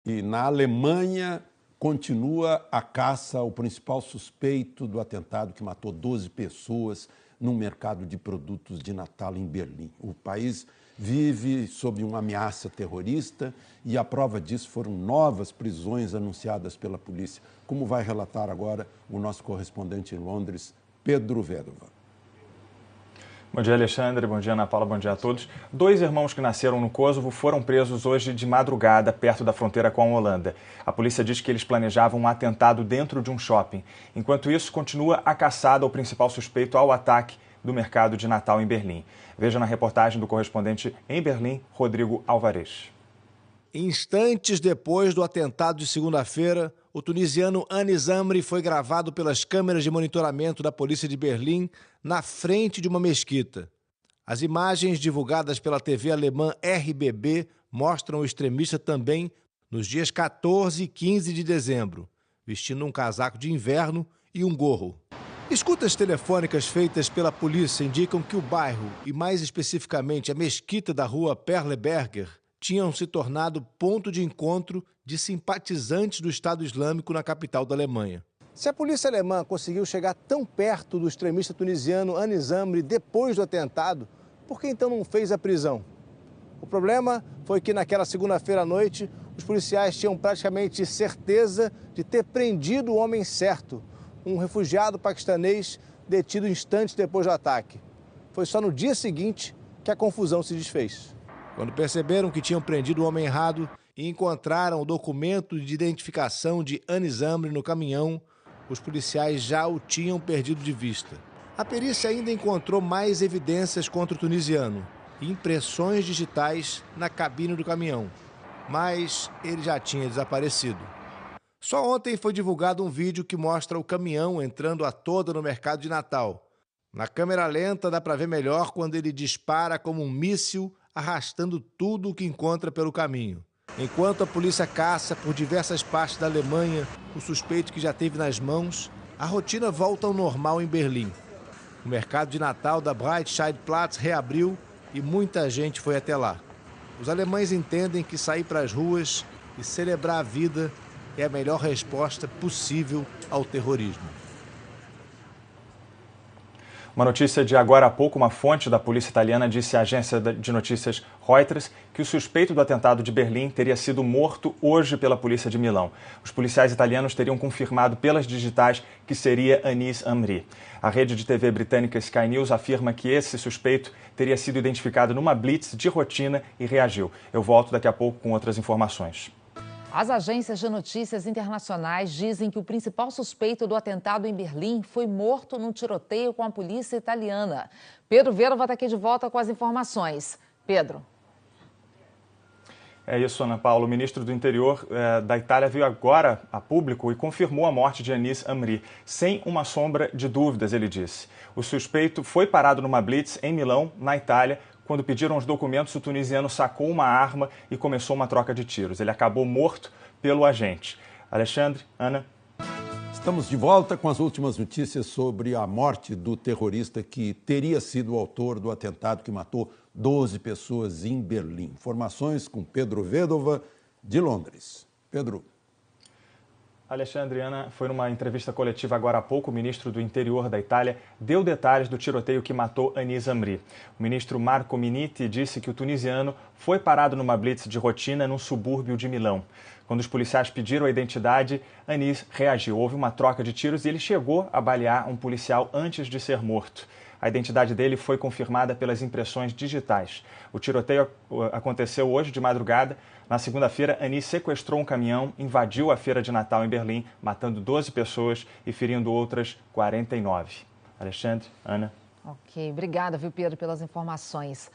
E na Alemanha continua a caça ao principal suspeito do atentado que matou 12 pessoas num mercado de produtos de Natal em Berlim. O país vive sob uma ameaça terrorista e a prova disso foram novas prisões anunciadas pela polícia, como vai relatar agora o nosso correspondente em Londres, Pedro Vedova. Bom dia, Alexandre. Bom dia, Ana Paula. Bom dia a todos. 2 irmãos que nasceram no Kosovo foram presos hoje de madrugada, perto da fronteira com a Holanda. A polícia diz que eles planejavam um atentado dentro de um shopping. Enquanto isso, continua a caçada ao principal suspeito ao ataque do mercado de Natal em Berlim. Veja na reportagem do correspondente em Berlim, Rodrigo Alvarez. Instantes depois do atentado de segunda-feira, o tunisiano Anis Amri foi gravado pelas câmeras de monitoramento da polícia de Berlim na frente de uma mesquita. As imagens divulgadas pela TV alemã RBB mostram o extremista também nos dias 14 e 15 de dezembro, vestindo um casaco de inverno e um gorro. Escutas telefônicas feitas pela polícia indicam que o bairro, e mais especificamente a mesquita da rua Perleberger, tinham se tornado ponto de encontro de simpatizantes do Estado Islâmico na capital da Alemanha. Se a polícia alemã conseguiu chegar tão perto do extremista tunisiano Anis Amri depois do atentado, por que então não fez a prisão? O problema foi que naquela segunda-feira à noite, os policiais tinham praticamente certeza de ter prendido o homem certo, um refugiado paquistanês detido instantes depois do ataque. Foi só no dia seguinte que a confusão se desfez. Quando perceberam que tinham prendido o homem errado e encontraram o documento de identificação de Anis Amri no caminhão, os policiais já o tinham perdido de vista. A perícia ainda encontrou mais evidências contra o tunisiano, impressões digitais na cabine do caminhão, mas ele já tinha desaparecido. Só ontem foi divulgado um vídeo que mostra o caminhão entrando a toda no mercado de Natal. Na câmera lenta dá para ver melhor quando ele dispara como um míssil, arrastando tudo o que encontra pelo caminho. Enquanto a polícia caça por diversas partes da Alemanha o suspeito que já teve nas mãos, a rotina volta ao normal em Berlim. O mercado de Natal da Breitscheidplatz reabriu e muita gente foi até lá. Os alemães entendem que sair para as ruas e celebrar a vida é a melhor resposta possível ao terrorismo. Uma notícia de agora há pouco, uma fonte da polícia italiana disse à agência de notícias Reuters que o suspeito do atentado de Berlim teria sido morto hoje pela polícia de Milão. Os policiais italianos teriam confirmado pelas digitais que seria Anis Amri. A rede de TV britânica Sky News afirma que esse suspeito teria sido identificado numa blitz de rotina e reagiu. Eu volto daqui a pouco com outras informações. As agências de notícias internacionais dizem que o principal suspeito do atentado em Berlim foi morto num tiroteio com a polícia italiana. Pedro Vedova está aqui de volta com as informações. Pedro. É isso, Ana Paula. O ministro do Interior da Itália veio agora a público e confirmou a morte de Anis Amri. Sem uma sombra de dúvidas, ele disse. O suspeito foi parado numa blitz em Milão, na Itália. Quando pediram os documentos, o tunisiano sacou uma arma e começou uma troca de tiros. Ele acabou morto pelo agente. Alexandre, Ana. Estamos de volta com as últimas notícias sobre a morte do terrorista que teria sido o autor do atentado que matou 12 pessoas em Berlim. Informações com Pedro Vedova, de Londres. Pedro. Alexandre, Ana, foi numa entrevista coletiva agora há pouco, o ministro do Interior da Itália deu detalhes do tiroteio que matou Anis Amri. O ministro Marco Minniti disse que o tunisiano foi parado numa blitz de rotina num subúrbio de Milão. Quando os policiais pediram a identidade, Anis reagiu. Houve uma troca de tiros e ele chegou a balear um policial antes de ser morto. A identidade dele foi confirmada pelas impressões digitais. O tiroteio aconteceu hoje de madrugada. Na segunda-feira, Anis sequestrou um caminhão, invadiu a feira de Natal em Berlim, matando 12 pessoas e ferindo outras 49. Alexandre, Ana. Ok, obrigada, viu, Pedro, pelas informações.